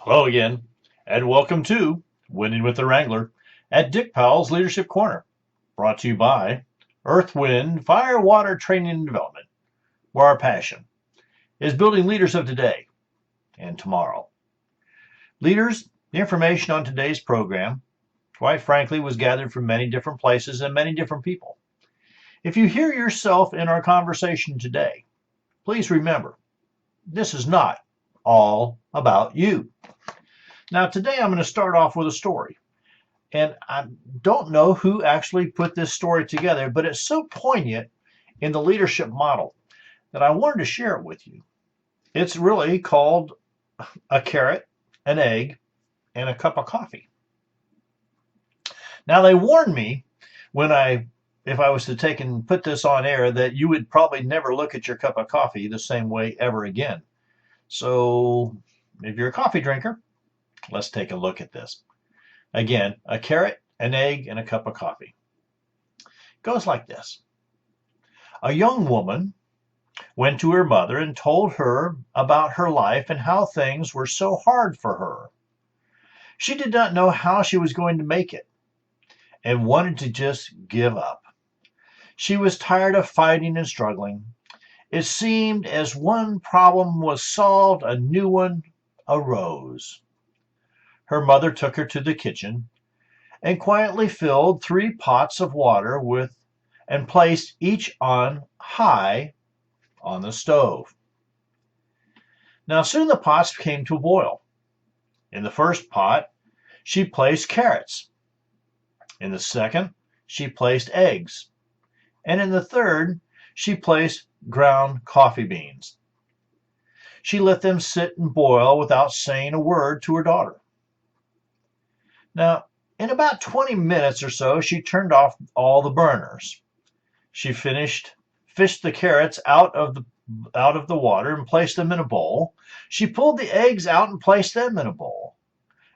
Hello again, and welcome to Winning with the Wrangler at Dick Powell's Leadership Corner, brought to you by Earth, Wind, Fire, Water Training and Development, where our passion is building leaders of today and tomorrow. Leaders, the information on today's program, quite frankly, was gathered from many different places and many different people. If you hear yourself in our conversation today, please remember this is not all about you. Now, today I'm going to start off with a story. And I don't know who actually put this story together, but it's so poignant in the leadership model that I wanted to share it with you. It's really called A Carrot, an Egg, and a Cup of Coffee. Now, they warned me if I was to take and put this on air, that you would probably never look at your cup of coffee the same way ever again. So, if you're a coffee drinker, let's take a look at this. Again, a carrot, an egg, and a cup of coffee. It goes like this. A young woman went to her mother and told her about her life and how things were so hard for her. She did not know how she was going to make it and wanted to just give up. She was tired of fighting and struggling. It seemed as one problem was solved, a new one arose. Her mother took her to the kitchen and quietly filled 3 pots of water and placed each on high on the stove. Now soon the pots came to boil. In the first pot, she placed carrots. In the second, she placed eggs. And in the third, she placed ground coffee beans. She let them sit and boil without saying a word to her daughter. Now, in about 20 minutes or so, she turned off all the burners. She fished the carrots out of the water and placed them in a bowl. She pulled the eggs out and placed them in a bowl.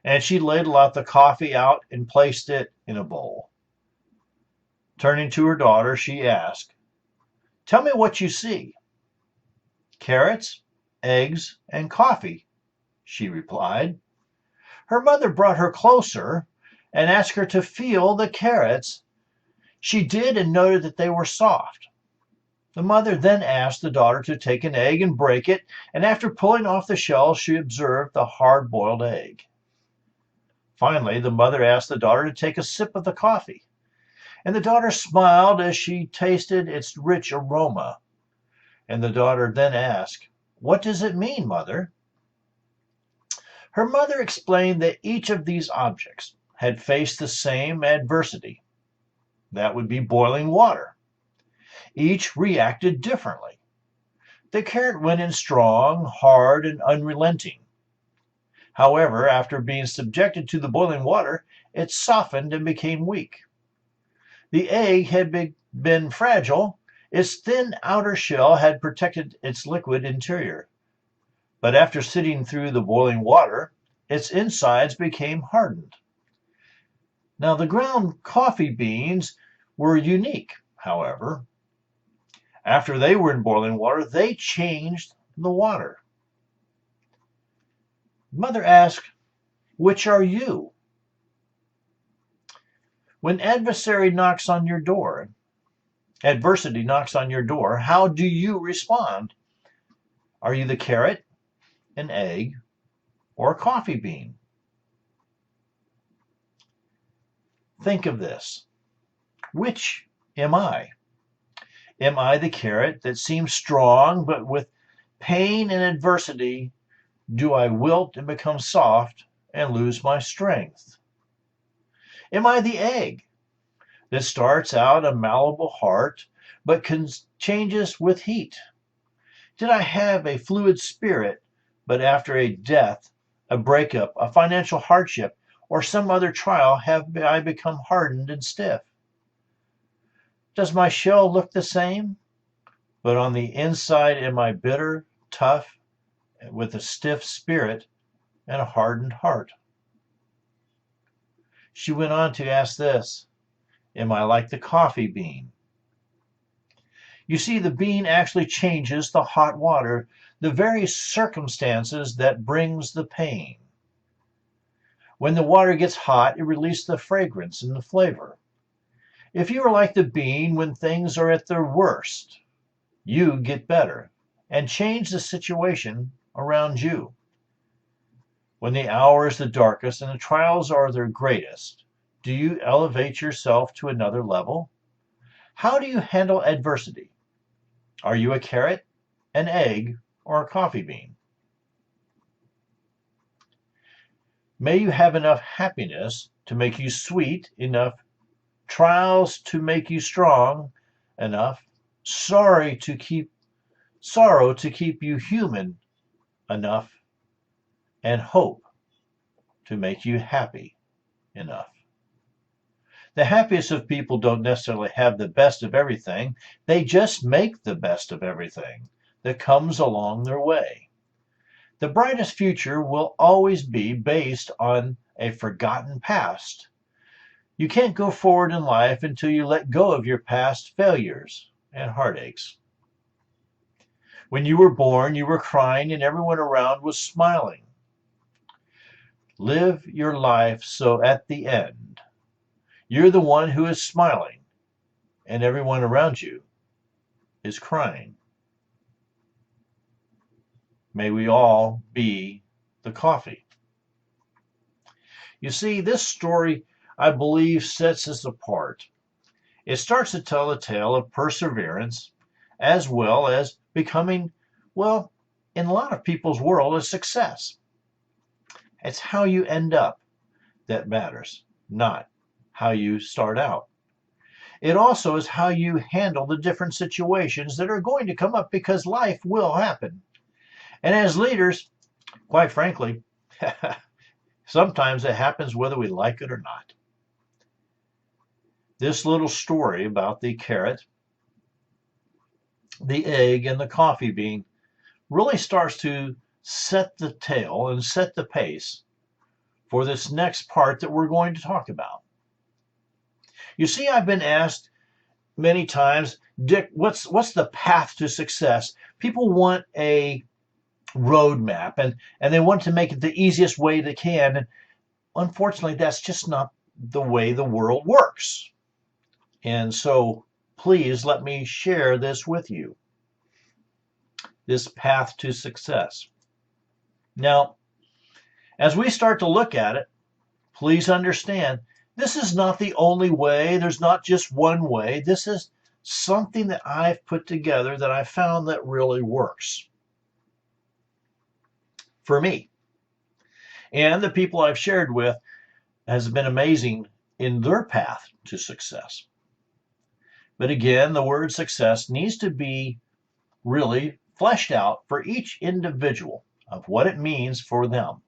And she ladled out the coffee out and placed it in a bowl. Turning to her daughter, she asked, "Tell me what you see." "Carrots, eggs, and coffee," she replied. Her mother brought her closer and asked her to feel the carrots. She did and noted that they were soft. The mother then asked the daughter to take an egg and break it, and after pulling off the shell, she observed the hard-boiled egg. Finally, the mother asked the daughter to take a sip of the coffee, and the daughter smiled as she tasted its rich aroma. And the daughter then asked, "What does it mean, mother?" Her mother explained that each of these objects had faced the same adversity. That would be boiling water. Each reacted differently. The carrot went in strong, hard, and unrelenting. However, after being subjected to the boiling water, it softened and became weak. The egg had been fragile. Its thin outer shell had protected its liquid interior. But after sitting through the boiling water, its insides became hardened. Now, the ground coffee beans were unique, however. After they were in boiling water, they changed the water. Mother asked, "Which are you?" When adversity knocks on your door, how do you respond? Are you the carrot, an egg, or a coffee bean? Think of this. Which am I? Am I the carrot that seems strong, but with pain and adversity, do I wilt and become soft and lose my strength? Am I the egg that starts out a malleable heart, but changes with heat? Did I have a fluid spirit, but after a death, a breakup, a financial hardship, or some other trial, have I become hardened and stiff? Does my shell look the same, but on the inside am I bitter, tough, with a stiff spirit and a hardened heart? She went on to ask this, am I like the coffee bean? You see, the bean actually changes the hot water, the very circumstances that brings the pain. When the water gets hot, it releases the fragrance and the flavor. If you are like the bean when things are at their worst, you get better and change the situation around you. When the hour is the darkest and the trials are their greatest, do you elevate yourself to another level? How do you handle adversity? Are you a carrot, an egg, or a coffee bean? May you have enough happiness to make you sweet, enough trials to make you strong, enough sorrow to keep you human, enough, and hope to make you happy enough. The happiest of people don't necessarily have the best of everything. They just make the best of everything that comes along their way. The brightest future will always be based on a forgotten past. You can't go forward in life until you let go of your past failures and heartaches. When you were born, you were crying and everyone around was smiling. Live your life so at the end, you're the one who is smiling and everyone around you is crying. May we all be the coffee. You see, this story, I believe, sets us apart. It starts to tell a tale of perseverance as well as becoming, well, in a lot of people's world, a success. It's how you end up that matters, not how you start out. It also is how you handle the different situations that are going to come up because life will happen. And as leaders, quite frankly, sometimes it happens whether we like it or not. This little story about the carrot, the egg, and the coffee bean really starts to set the tale and set the pace for this next part that we're going to talk about. You see, I've been asked many times, Dick, what's the path to success? People want a roadmap and they want to make it the easiest way they can. And unfortunately, that's just not the way the world works. And so please let me share this with you, this path to success. Now, as we start to look at it, please understand this is not the only way. There's not just one way. This is something that I've put together that I found that really works for me. And the people I've shared with has been amazing in their path to success. But again, the word success needs to be really fleshed out for each individual of what it means for them.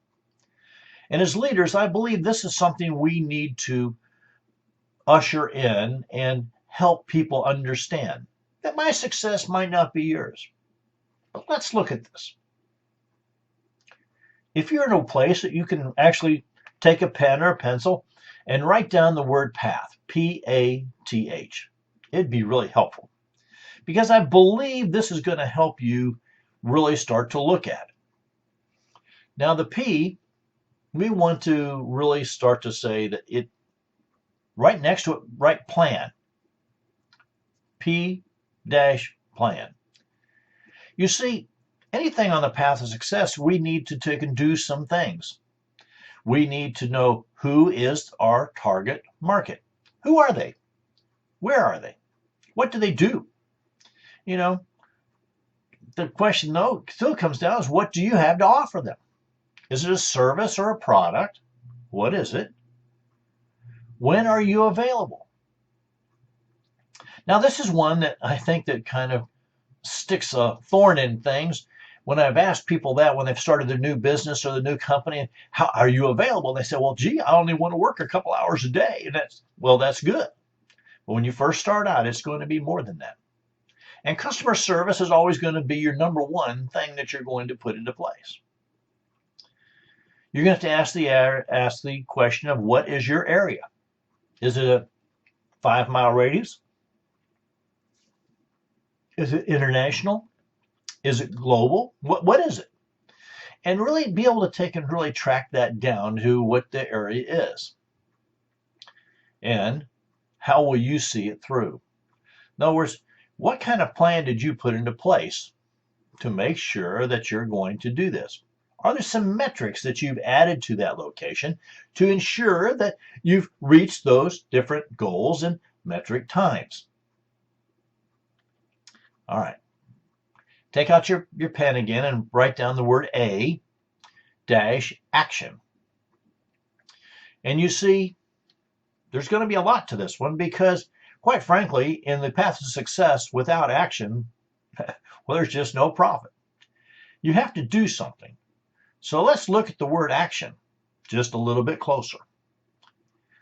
And as leaders, I believe this is something we need to usher in and help people understand that my success might not be yours. But let's look at this. If you're in a place that you can actually take a pen or a pencil and write down the word path, P-A-T-H, it'd be really helpful because I believe this is going to help you really start to look at it. Now, the P, we want to really start to say that it, right next to it, write plan. P-plan. You see, anything on the path of success, we need to take and do some things. We need to know who is our target market. Who are they? Where are they? What do they do? You know, the question though still comes down is what do you have to offer them? Is it a service or a product? What is it? When are you available? Now, this is one that I think that kind of sticks a thorn in things. When I've asked people that when they've started their new business or the new company, how are you available? They say, well, gee, I only want to work a couple hours a day. And that's good. But when you first start out, it's going to be more than that. And customer service is always going to be your number one thing that you're going to put into place. You're going to have to ask the question of what is your area? Is it a 5-mile radius? Is it international? Is it global? What is it? and really be able to take and really track that down to what the area is. And how will you see it through? In other words, what kind of plan did you put into place to make sure that you're going to do this? Are there some metrics that you've added to that location to ensure that you've reached those different goals in metric times? All right. Take out your pen again and write down the word A dash action. And you see, there's going to be a lot to this one because, quite frankly, in the path to success without action, well, there's just no profit. You have to do something. So let's look at the word action just a little bit closer.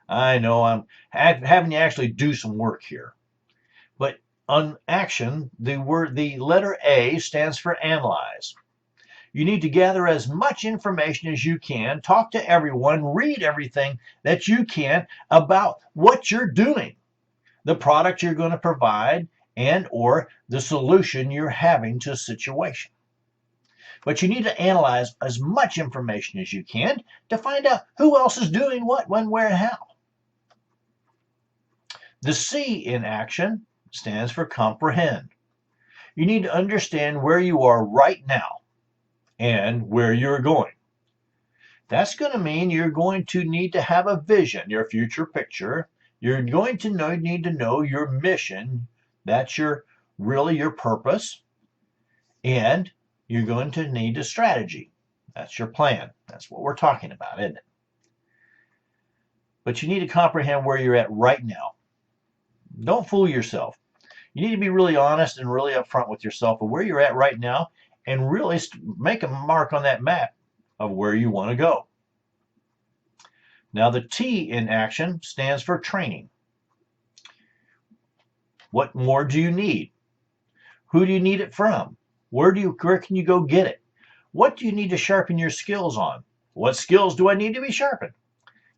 I know I'm having you actually do some work here. But on action, the letter A stands for analyze. You need to gather as much information as you can, talk to everyone, read everything that you can about what you're doing, the product you're going to provide, and or the solution you're having to a situation. But you need to analyze as much information as you can to find out who else is doing what, when, where, and how. The C in action stands for comprehend. You need to understand where you are right now and where you're going. That's going to mean you're going to need to have a vision, your future picture. You're going to need to know your mission. That's really your purpose. And you're going to need a strategy. That's your plan. That's what we're talking about, isn't it? But you need to comprehend where you're at right now. Don't fool yourself. You need to be really honest and really upfront with yourself of where you're at right now and really make a mark on that map of where you want to go. Now, the T in action stands for training. What more do you need? Who do you need it from? Where can you go get it? What do you need to sharpen your skills on? What skills do I need to be sharpened?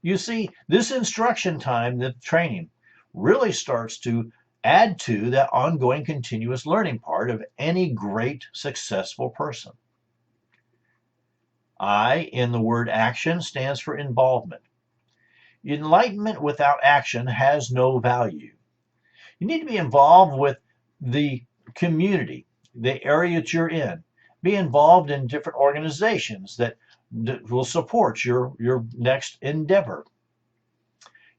You see, this instruction time, the training, really starts to add to that ongoing continuous learning part of any great successful person. I in the word action stands for involvement. Enlightenment without action has no value. You need to be involved with the community, the area that you're in. Be involved in different organizations that will support your next endeavor.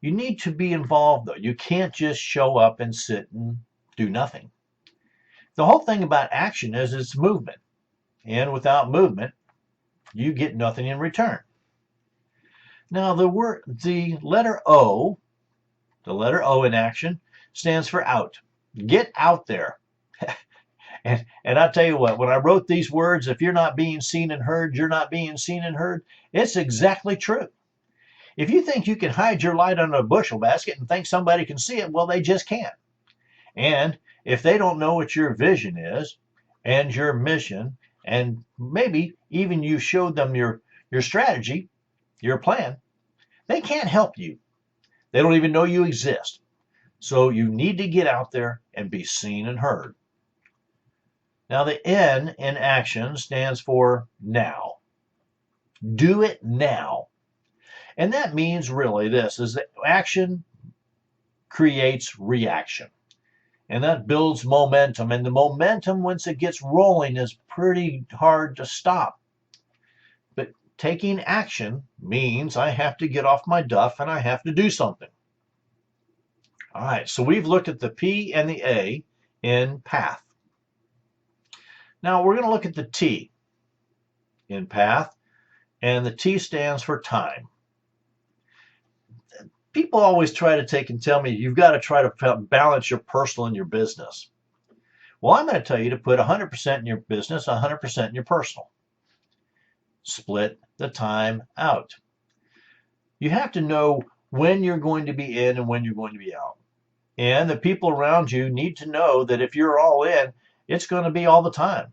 You need to be involved, though. You can't just show up and sit and do nothing. The whole thing about action is it's movement. And without movement, you get nothing in return. Now, the letter O in action stands for out. Get out there. And I'll tell you what, when I wrote these words, if you're not being seen and heard, you're not being seen and heard, it's exactly true. If you think you can hide your light under a bushel basket and think somebody can see it, well, they just can't. And if they don't know what your vision is and your mission, and maybe even you showed them your strategy, your plan, they can't help you. They don't even know you exist. So you need to get out there and be seen and heard. Now, the N in action stands for now. Do it now. And that means really this, is that action creates reaction. And that builds momentum. And the momentum, once it gets rolling, is pretty hard to stop. But taking action means I have to get off my duff and I have to do something. All right, so we've looked at the P and the A in path. Now we're going to look at the T in path, and the T stands for time. People always try to take and tell me you've got to try to balance your personal and your business. Well, I'm going to tell you to put 100% in your business, 100% in your personal. Split the time out. You have to know when you're going to be in and when you're going to be out. And the people around you need to know that if you're all in, it's going to be all the time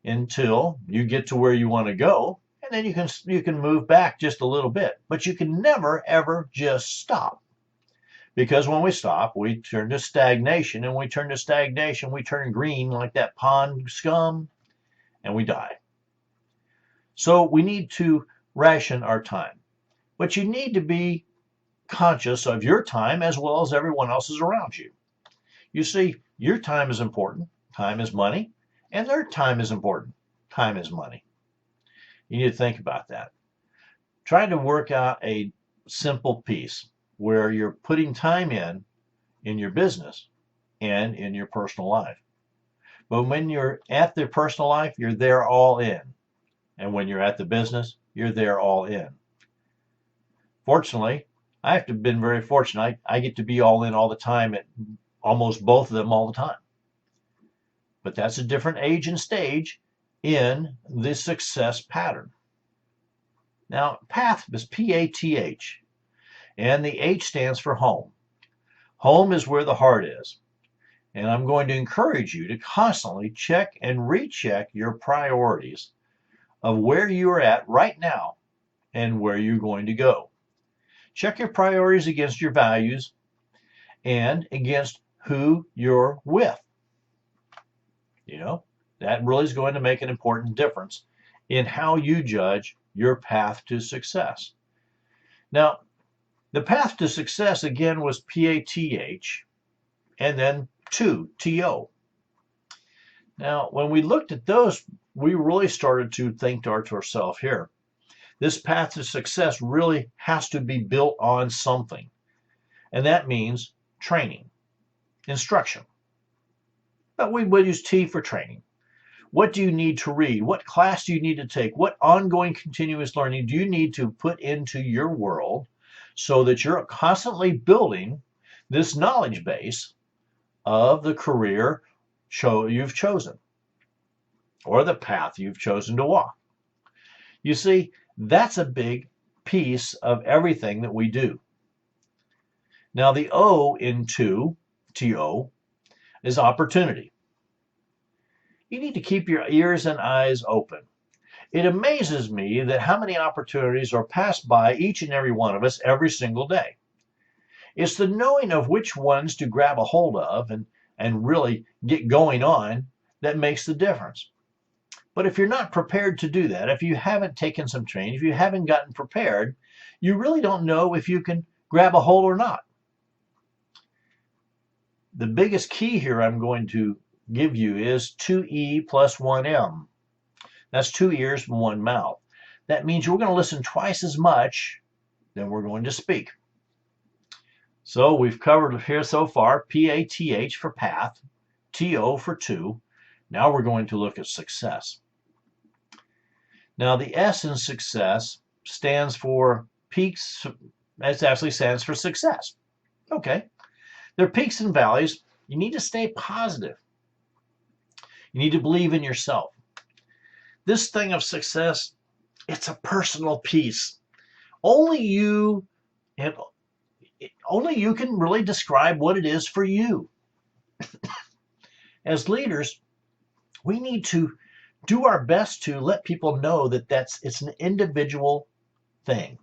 until you get to where you want to go. And then you can move back just a little bit. But you can never, ever just stop. Because when we stop, we turn to stagnation. And when we turn to stagnation, we turn green like that pond scum, and we die. So we need to ration our time. But you need to be conscious of your time as well as everyone else's around you. You see, your time is important. Time is money. And their time is important. Time is money. You need to think about that. Try to work out a simple piece where you're putting time in your business and in your personal life. But when you're at the personal life, you're there all in. And when you're at the business, you're there all in. Fortunately, I've been very fortunate. I get to be all in all the time at almost both of them all the time. But that's a different age and stage in the success pattern. Now, PATH is P-A-T-H, and the H stands for home. Home is where the heart is. And I'm going to encourage you to constantly check and recheck your priorities of where you are at right now and where you're going to go. Check your priorities against your values and against who you're with. You know, that really is going to make an important difference in how you judge your path to success. Now, the path to success again was P-A-T-H and then T-O. Now, when we looked at those, we really started to think to ourselves here, this path to success really has to be built on something. And that means training, instruction. But we would use T for training. What do you need to read? What class do you need to take? What ongoing continuous learning do you need to put into your world so that you're constantly building this knowledge base of the career you've chosen or the path you've chosen to walk? You see, that's a big piece of everything that we do. Now, the O in TO, is opportunity. You need to keep your ears and eyes open. It amazes me that how many opportunities are passed by each and every one of us every single day. It's the knowing of which ones to grab a hold of and really get going on that makes the difference. But if you're not prepared to do that, if you haven't taken some training, if you haven't gotten prepared, you really don't know if you can grab a hold or not. The biggest key here I'm going to give you is 2E plus 1M. That's 2 ears and 1 mouth. That means you're going to listen twice as much than we're going to speak. So we've covered here so far P-A-T-H for path, T-O for to. Now we're going to look at success. Now the S in success stands for peaks. It actually stands for success. Okay. There are peaks and valleys. You need to stay positive. You need to believe in yourself. This thing of success, it's a personal piece. Only you can really describe what it is for you. As leaders, we need to do our best to let people know that it's an individual thing.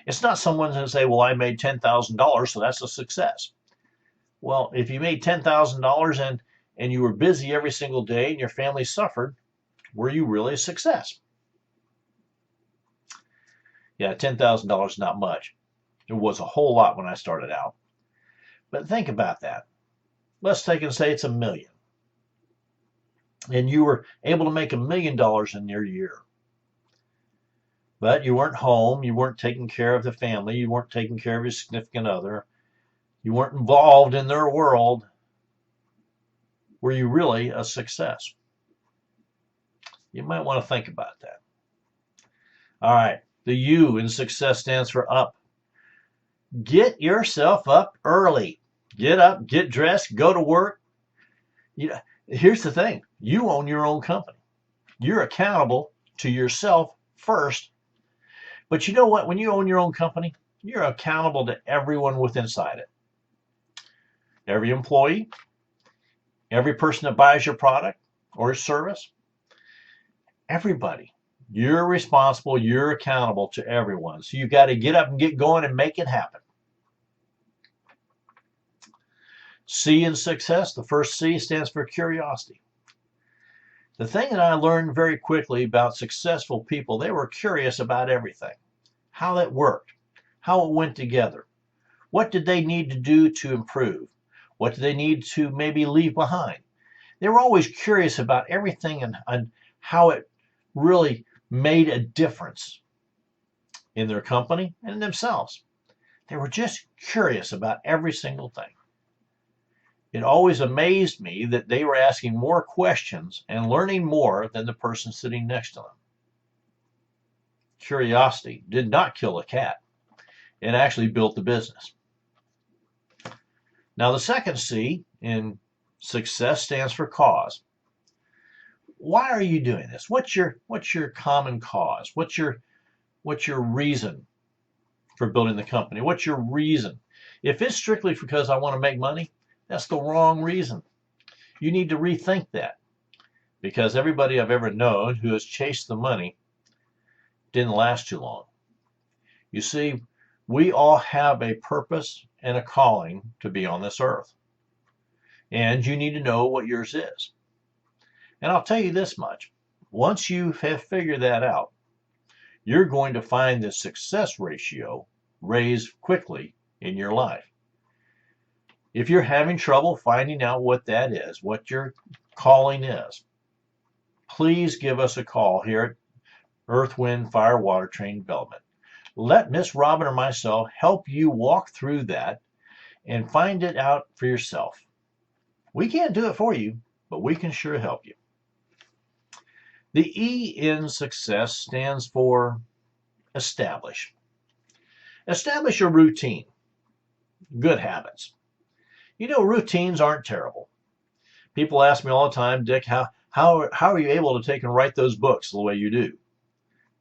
It's not someone's going to say, well, I made $10,000, so that's a success. Well, if you made $10,000 and you were busy every single day and your family suffered, were you really a success? Yeah, $10,000 is not much. It was a whole lot when I started out. But think about that. Let's take and say it's $1 million. And you were able to make $1 million in your year. But you weren't home. You weren't taking care of the family. You weren't taking care of your significant other. You weren't involved in their world. Were you really a success? You might want to think about that. All right. The U in success stands for up. Get yourself up early. Get up, get dressed, go to work. Here's the thing. You own your own company. You're accountable to yourself first. But you know what? When you own your own company, you're accountable to everyone within inside it. Every employee, every person that buys your product or service, everybody. You're responsible. You're accountable to everyone. So you've got to get up and get going and make it happen. C in success, the first C stands for curiosity. The thing that I learned very quickly about successful people, they were curious about everything, how it worked, how it went together. What did they need to do to improve? What did they need to maybe leave behind? They were always curious about everything and how it really made a difference in their company and in themselves. They were just curious about every single thing. It always amazed me that they were asking more questions and learning more than the person sitting next to them. Curiosity did not kill a cat. It actually built the business. Now, the second C in success stands for cause. Why are you doing this? What's your common cause? What's your reason for building the company? What's your reason? If it's strictly because I want to make money, that's the wrong reason. You need to rethink that, because everybody I've ever known who has chased the money didn't last too long. You see, we all have a purpose and a calling to be on this earth. And you need to know what yours is. And I'll tell you this much. Once you have figured that out, you're going to find the success ratio raise quickly in your life. If you're having trouble finding out what that is, what your calling is, please give us a call here at Earth, Wind, Fire, Water Training Development. Let Miss Robin or myself help you walk through that and find it out for yourself. We can't do it for you, but we can sure help you. The E in success stands for establish. Establish a routine, good habits. You know, routines aren't terrible. People ask me all the time, Dick, how are you able to take and write those books the way you do?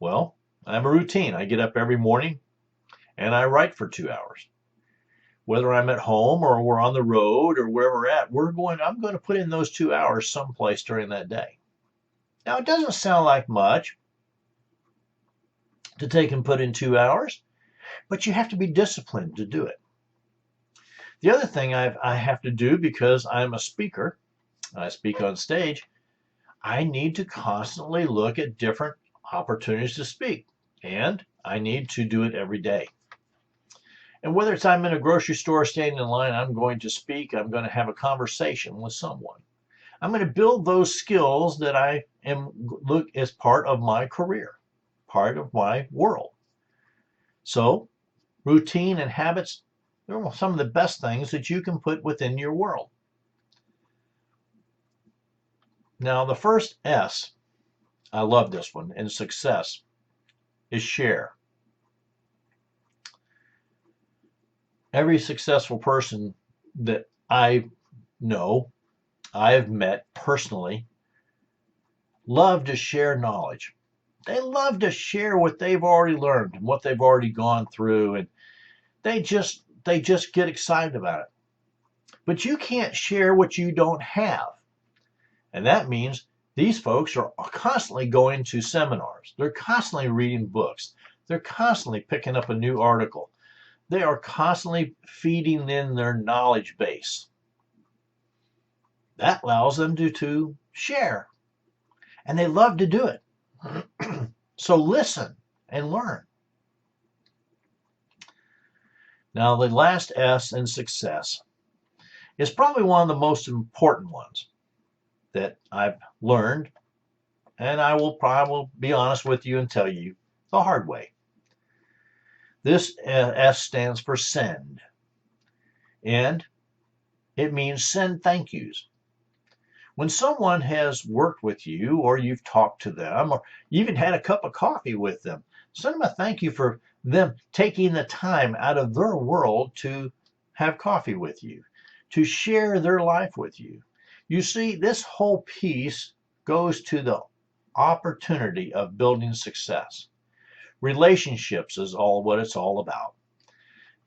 Well, I have a routine. I get up every morning and I write for 2 hours. Whether I'm at home or we're on the road or wherever we're at, I'm going to put in those 2 hours someplace during that day. Now, it doesn't sound like much to take and put in 2 hours, but you have to be disciplined to do it. The other thing I have to do, because I'm a speaker, I speak on stage, I need to constantly look at different opportunities to speak, and I need to do it every day. And whether it's I'm in a grocery store standing in line, I'm going to speak, I'm going to have a conversation with someone. I'm going to build those skills that I look as part of my career, part of my world. So routine and habits, they're some of the best things that you can put within your world. Now, the first S, I love this one, in success, is share. Every successful person that I know, I've met personally, love to share knowledge. They love to share what they've already learned and what they've already gone through, and they just get excited about it. But you can't share what you don't have. And that means these folks are constantly going to seminars. They're constantly reading books. They're constantly picking up a new article. They are constantly feeding in their knowledge base. That allows them to share. And they love to do it. So listen and learn. Now, the last S in success is probably one of the most important ones that I've learned, and I will be honest with you and tell you the hard way. This S stands for send, and it means send thank yous. When someone has worked with you, or you've talked to them, or you even had a cup of coffee with them, send them a thank you for them taking the time out of their world to have coffee with you, to share their life with you. You see, this whole piece goes to the opportunity of building success. Relationships is all what it's all about.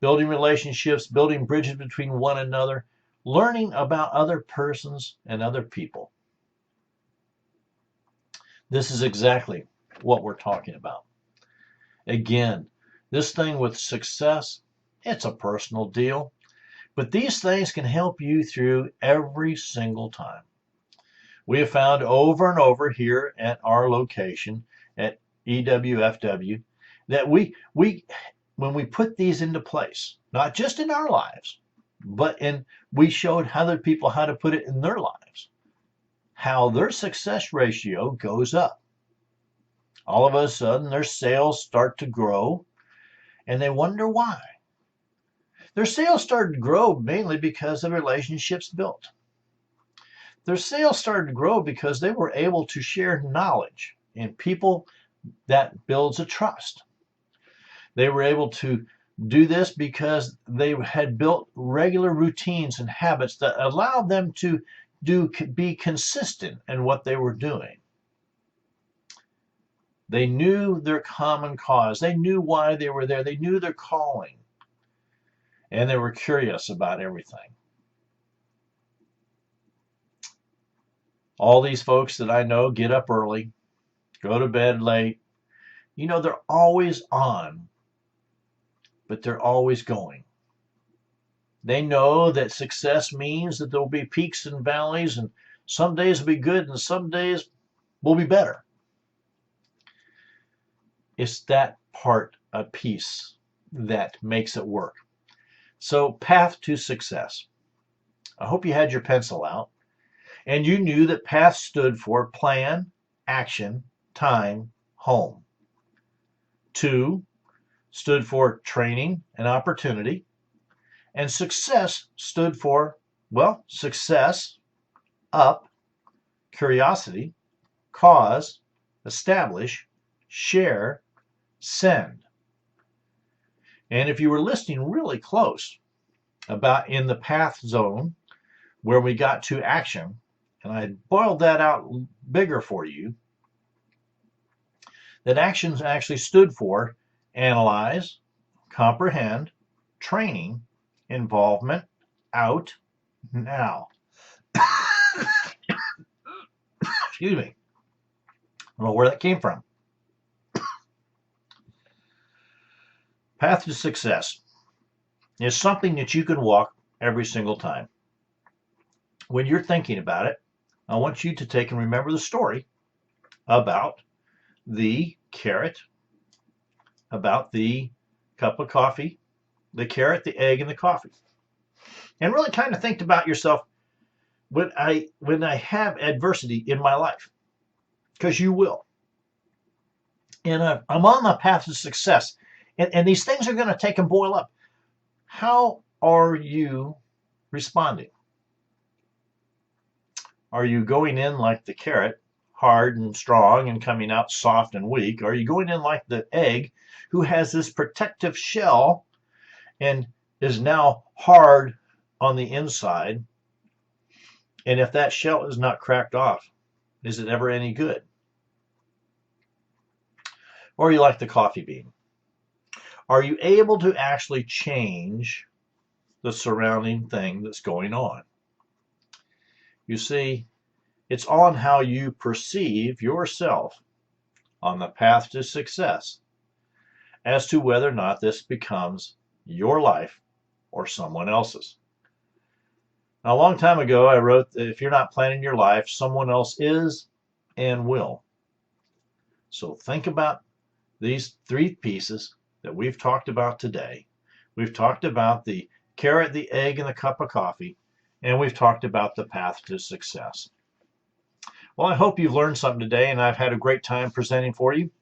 Building relationships, building bridges between one another, learning about other persons and other people. This is exactly what we're talking about. Again, this thing with success, it's a personal deal, but these things can help you through every single time. We have found over and over here at our location at EWFW that when we put these into place, not just in our lives, but we showed other people how to put it in their lives, how their success ratio goes up. All of a sudden, their sales start to grow, and they wonder why. Their sales started to grow mainly because of relationships built. Their sales started to grow because they were able to share knowledge, and people, that builds a trust. They were able to do this because they had built regular routines and habits that allowed them to be consistent in what they were doing. They knew their common cause. They knew why they were there. They knew their calling. And they were curious about everything. All these folks that I know get up early, go to bed late. You know, they're always on, but they're always going. They know that success means that there'll be peaks and valleys, and some days will be good and some days will be better. It's that part of peace that makes it work. So, path to success. I hope you had your pencil out and you knew that PATH stood for plan, action, time, home. 2 stood for training and opportunity. And success stood for, well, success, up, curiosity, cause, establish, share, send. And if you were listening really close about in the path zone where we got to action, and I boiled that out bigger for you, that actions actually stood for analyze, comprehend, training, involvement, out, now. Excuse me. I don't know where that came from. Path to success is something that you can walk every single time. When you're thinking about it, I want you to take and remember the story about the carrot, about the cup of coffee, the carrot, the egg, and the coffee. And really kind of think about yourself when I have adversity in my life, because you will. And I'm on the path to success. And these things are going to take and boil up. How are you responding? Are you going in like the carrot, hard and strong, and coming out soft and weak? Are you going in like the egg, who has this protective shell and is now hard on the inside? And if that shell is not cracked off, is it ever any good? Or are you like the coffee bean? Are you able to actually change the surrounding thing that's going on? You see, it's on how you perceive yourself on the path to success as to whether or not this becomes your life or someone else's. Now, a long time ago, I wrote that if you're not planning your life, someone else is and will. So think about these 3 pieces that we've talked about today. We've talked about the carrot, the egg, and the cup of coffee, and we've talked about the path to success. Well, I hope you've learned something today, and I've had a great time presenting for you.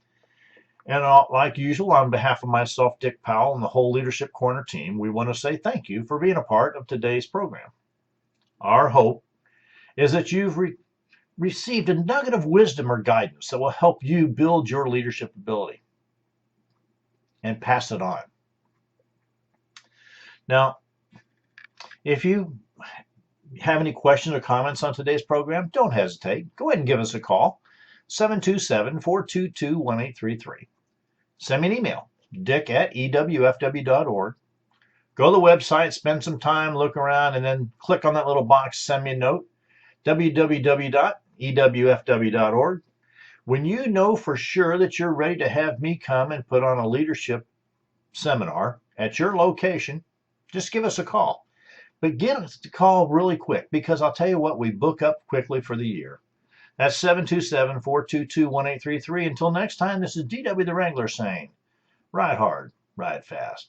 And like usual, on behalf of myself, Dick Powell, and the whole Leadership Corner team, we want to say thank you for being a part of today's program. Our hope is that you've received a nugget of wisdom or guidance that will help you build your leadership ability and pass it on. Now, if you have any questions or comments on today's program, don't hesitate. Go ahead and give us a call, 727-422-1833. Send me an email, dick@ewfw.org. Go to the website, spend some time, look around, and then click on that little box, send me a note, www.ewfw.org. When you know for sure that you're ready to have me come and put on a leadership seminar at your location, just give us a call. But get us to call really quick, because I'll tell you what, we book up quickly for the year. That's 727-422-1833. Until next time, this is DW the Wrangler saying, ride hard, ride fast.